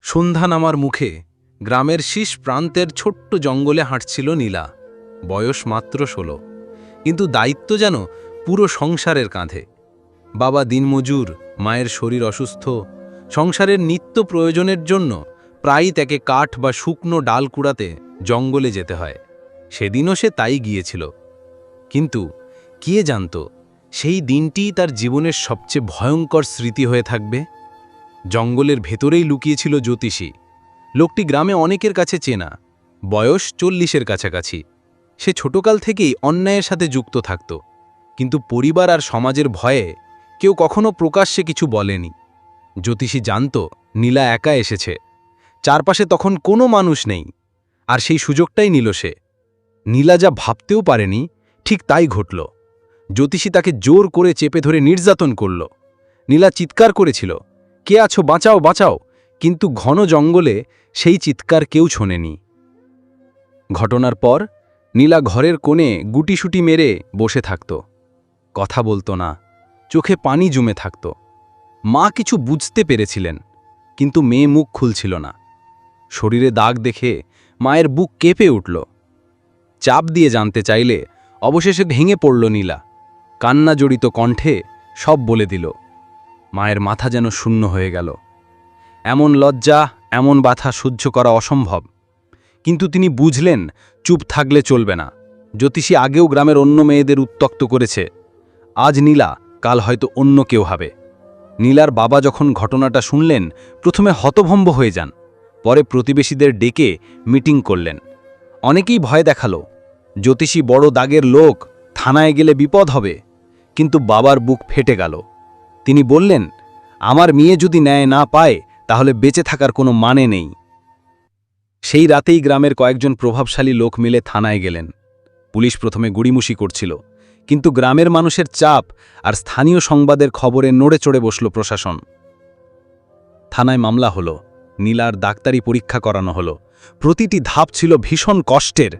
সন্ধ্যা নামার মুখে গ্রামের শীষ প্রান্তের ছোট্ট জঙ্গলে হাঁটছিল নীলা। বয়স মাত্র 16, কিন্তু দায়িত্ব যেন পুরো সংসারের কাঁধে। বাবা দিনমজুর, মায়ের শরীর অসুস্থ, সংসারের নিত্য প্রয়োজনের জন্য প্রায়ই তাকে কাঠ বা শুকনো ডাল কুড়াতে জঙ্গলে যেতে হয়। সেদিনও সে তাই গিয়েছিল। কিন্তু কে জানত সেই দিনটিই তার জীবনের সবচেয়ে ভয়ঙ্কর স্মৃতি হয়ে থাকবে। জঙ্গলের ভেতরেই লুকিয়েছিল জ্যোতিষী। লোকটি গ্রামে অনেকের কাছে চেনা, বয়স 40-এর কাছাকাছি। সে ছোটকাল থেকেই অন্যায়ের সাথে যুক্ত থাকত, কিন্তু পরিবার আর সমাজের ভয়ে কেউ কখনো প্রকাশ্যে কিছু বলেনি। জ্যোতিষী জানত নীলা একা এসেছে, চারপাশে তখন কোনো মানুষ নেই, আর সেই সুযোগটাই নিল সে। নীলা যা ভাবতেও পারেনি ঠিক তাই ঘটল। জ্যোতিষী তাকে জোর করে চেপে ধরে নির্যাতন করল। নীলা চিৎকার করেছিল, কে আছো, বাঁচাও বাঁচাও, কিন্তু ঘন জঙ্গলে সেই চিৎকার কেউ শোনেনি। ঘটনার পর নীলা ঘরের কোণে গুটিসুটি মেরে বসে থাকত, কথা বলতো না, চোখে পানি জমে থাকত। মা কিছু বুঝতে পেরেছিলেন, কিন্তু মেয়ে মুখ খুলছিল না। শরীরে দাগ দেখে মায়ের বুক কেঁপে উঠল। চাপ দিয়ে জানতে চাইলে অবশেষে ভেঙে পড়ল নীলা। কান্না জড়িত কণ্ঠে সব বলে দিল। মায়ের মাথা যেন শূন্য হয়ে গেল। এমন লজ্জা, এমন ব্যথা সহ্য করা অসম্ভব। কিন্তু তিনি বুঝলেন চুপ থাকলে চলবে না। জ্যোতিষী আগেও গ্রামের অন্য মেয়েদের উত্ত্যক্ত করেছে, আজ নীলা, কাল হয়তো অন্য কেউ হবে। নীলার বাবা যখন ঘটনাটা শুনলেন প্রথমে হতভম্ব হয়ে যান, পরে প্রতিবেশীদের ডেকে মিটিং করলেন। অনেকেই ভয় দেখালো, জ্যোতিষী বড় দাগের লোক, থানায় গেলে বিপদ হবে। কিন্তু বাবার বুক ফেটে গেল। তিনি বললেন, আমার মেয়ে যদি ন্যায় না পায় তাহলে বেঁচে থাকার কোনো মানে নেই। সেই রাতেই গ্রামের কয়েকজন প্রভাবশালী লোক মিলে থানায় গেলেন। পুলিশ প্রথমে গুড়িমুষি করছিল, কিন্তু গ্রামের মানুষের চাপ আর স্থানীয় সংবাদের খবরে নড়ে চড়ে বসল প্রশাসন। থানায় মামলা হলো, নীলার ডাক্তারি পরীক্ষা করানো হলো। প্রতিটি ধাপ ছিল ভীষণ কষ্টের,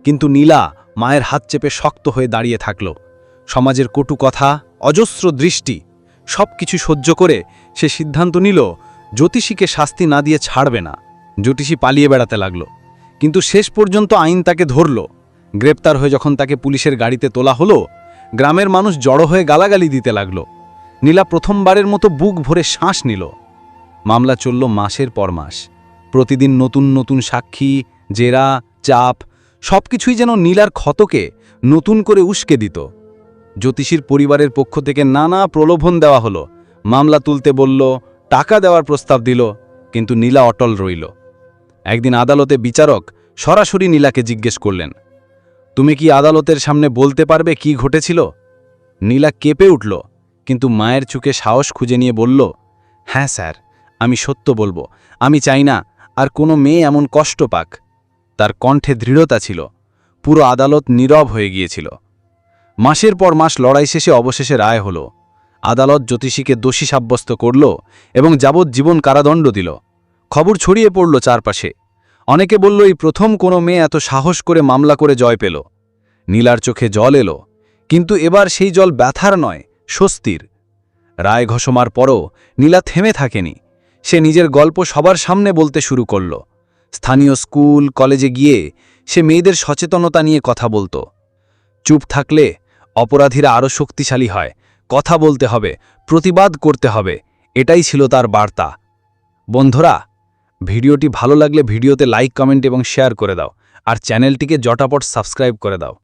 কিন্তু নীলা মায়ের হাত চেপে শক্ত হয়ে দাঁড়িয়ে থাকল। সমাজের কটু কথা, অজস্র দৃষ্টি, সব কিছু সহ্য করে সে সিদ্ধান্ত নিল জ্যোতিষীকে শাস্তি না দিয়ে ছাড়বে না। জ্যোতিষী পালিয়ে বেড়াতে লাগল, কিন্তু শেষ পর্যন্ত আইন তাকে ধরল। গ্রেপ্তার হয়ে যখন তাকে পুলিশের গাড়িতে তোলা হলো, গ্রামের মানুষ জড়ো হয়ে গালাগালি দিতে লাগল। নীলা প্রথমবারের মতো বুক ভরে শ্বাস নিল। মামলা চলল মাসের পর মাস। প্রতিদিন নতুন নতুন সাক্ষী, জেরা, চাপ, সবকিছুই যেন নীলার ক্ষতকে নতুন করে উস্কে দিত। জ্যোতিষীর পরিবারের পক্ষ থেকে নানা প্রলোভন দেওয়া হলো, মামলা তুলতে বলল, টাকা দেওয়ার প্রস্তাব দিল, কিন্তু নীলা অটল রইল। একদিন আদালতে বিচারক সরাসরি নীলাকে জিজ্ঞেস করলেন, তুমি কি আদালতের সামনে বলতে পারবে কি ঘটেছিল? নীলা কেঁপে উঠল, কিন্তু মায়ের চোখে সাহস খুঁজে নিয়ে বলল, হ্যাঁ স্যার, আমি সত্য বলবো। আমি চাই না আর কোনো মেয়ে এমন কষ্ট পাক। তার কণ্ঠে দৃঢ়তা ছিল। পুরো আদালত নীরব হয়ে গিয়েছিল। মাসের পর মাস লড়াই শেষে অবশেষে রায় হলো। আদালত জ্যোতিষীকে দোষী সাব্যস্ত করল এবং যাবজ্জীবন কারাদণ্ড দিল। খবর ছড়িয়ে পড়ল চারপাশে। অনেকে বলল এই প্রথম কোনো মেয়ে এত সাহস করে মামলা করে জয় পেল। নীলার চোখে জল এলো, কিন্তু এবার সেই জল ব্যথার নয়, স্বস্তির। রায় ঘোষণার পরও নীলা থেমে থাকেনি। সে নিজের গল্প সবার সামনে বলতে শুরু করল। স্থানীয় স্কুল, কলেজে গিয়ে সে মেয়েদের সচেতনতা নিয়ে কথা বলতো। চুপ থাকলে অপরাধীরা আরও শক্তিশালী হয়, কথা বলতে হবে, প্রতিবাদ করতে হবে, এটাই ছিল তার বার্তা। বন্ধুরা, ভিডিওটি ভালো লাগলে ভিডিওতে লাইক, কমেন্ট এবং শেয়ার করে দাও, আর চ্যানেলটিকে জটাপট সাবস্ক্রাইব করে দাও।